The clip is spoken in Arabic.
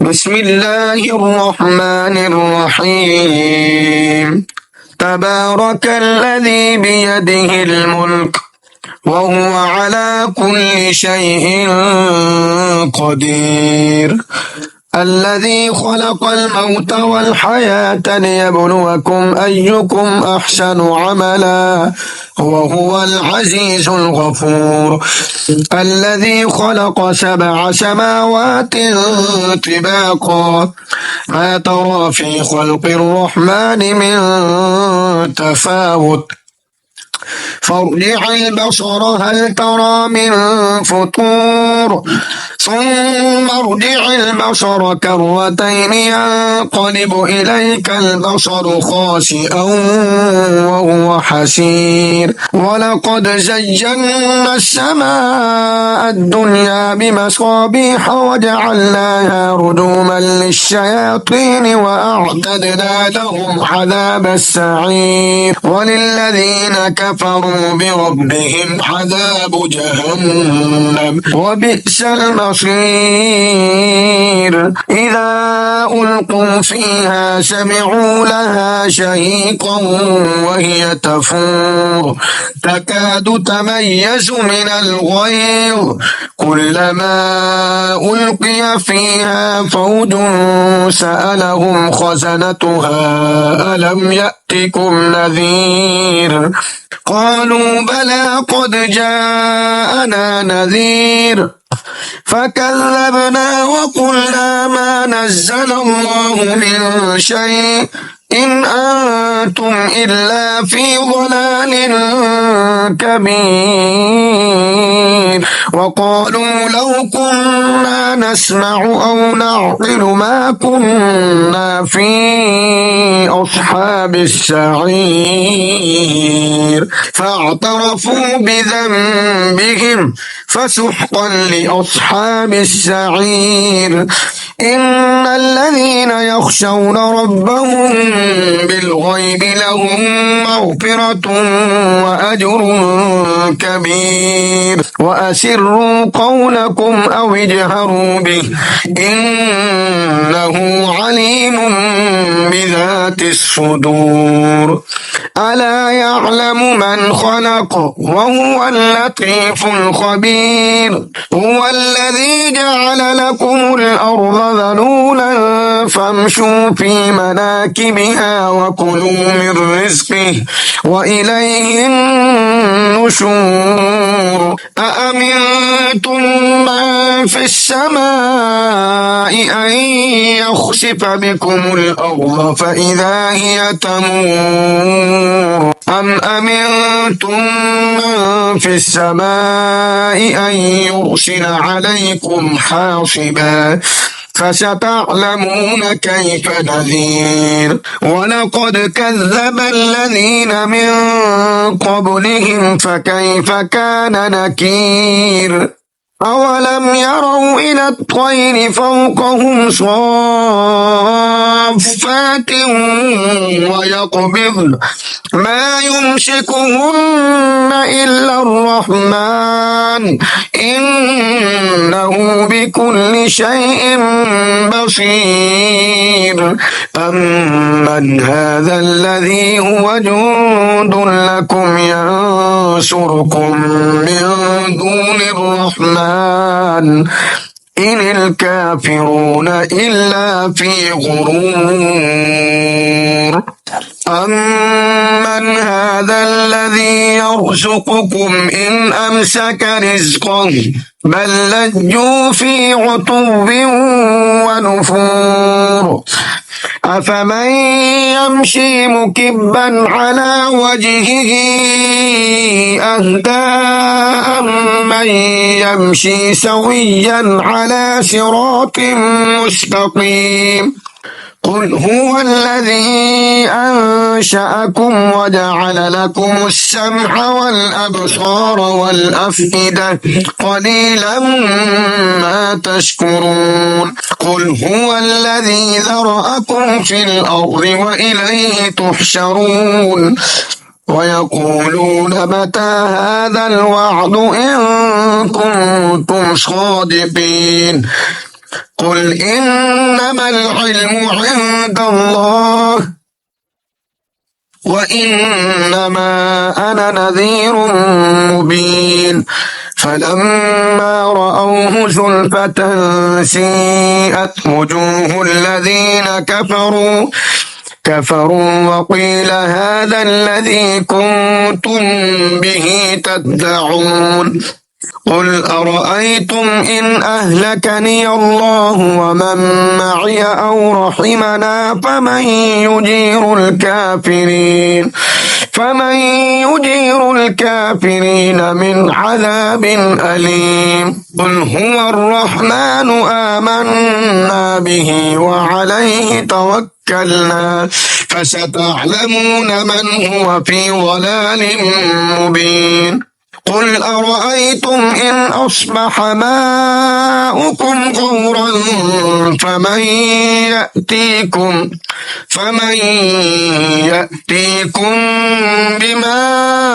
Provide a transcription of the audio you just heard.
بسم الله الرحمن الرحيم. تبارك الذي بيده الملك وهو على كل شيء قدير. الذي خلق الموت والحياة ليبلوكم أيكم أحسن عملا وهو العزيز الغفور. الذي خلق 7 سماوات طباقا ما ترى في خلق الرحمن من تفاوت فارجع البصر هل ترى من فطور ثم ارجع البصر كرتين ينقلب إليك البصر خاسئا وهو حسير. ولقد زينا السماء الدنيا بمصابيح وجعلناها رجوما للشياطين وأعتدنا لهم عذاب السعير. وللذين كفروا بربهم عذاب جهنم وبئس المصير. إذا ألقوا فيها سمعوا لها شهيقا وهي تفور تكاد تميز من الغيظ كلما ألقي فيها فوج سألهم خزنتها ألم يأتكم نذير قالوا بلى قد جاءنا نذير فكذبنا وقلنا ما نزل الله من شيء إن أنتم إلا في ضلال كبير. وقالوا لو كنا نسمع أو نعقل ما كنا في أصحاب السعير فاعترفوا بذنبهم فسحقا لأصحاب السعير. إن الذين يخشون ربهم بالغيب لهم مغفرة وأجر كبير. وأسروا قولكم أو اجهروا به إنه عليم بذات الصدور. ألا يعلم من خلق وهو اللطيف الخبير. هو الذي جعل لكم الأرض ذلولا فامشوا في مناكبها وكلوا من رزقه وإليه النشور. أأمنتم من في السماء أن يخسف بكم الأرض فإذا هي تمور أم أمنتم من في السماء أن يرسل عليكم حاصبا فستعلمون كيف نذير. ولقد كذب الذين من قبلهم فكيف كان نكير. أولم يروا إلى الطير فوقهم صافات ويقبضن ما يمسكهن إلا الرحمن إنه بكل شيء بصير. أمن هذا الذي هو جند لكم ينصركم من دون الرحمن إن الكافرون إلا في غرور. أمن هذا الذي يرزقكم إن أمسك رزقه بل لجوا في عتو ونفور. أفمن يمشي مكبا على وجهه أهدى أمن يمشي سويا على صراط مستقيم. قل هو الذي أنشأكم وجعل لكم السمع والأبصار والأفئدة قليلا ما تشكرون. قل هو الذي ذرأكم في الأرض وإليه تحشرون. ويقولون متى هذا الوعد إن كنتم صادقين. قل إن إنما العلم عند الله وإنما أنا نذير مبين فلما رأوه زلفة سيئت وجوه الذين كفروا وقيل هذا الذي كنتم به تدعون قل أرأيتم إن أهلكني الله ومن معي أو رحمنا فمن يجير الكافرين من عذاب أليم قل هو الرحمن آمنا به وعليه توكلنا فستعلمون من هو في ضلال مبين قل أرأيتم إن أصبح ماؤكم غورا فمن يأتيكم بماء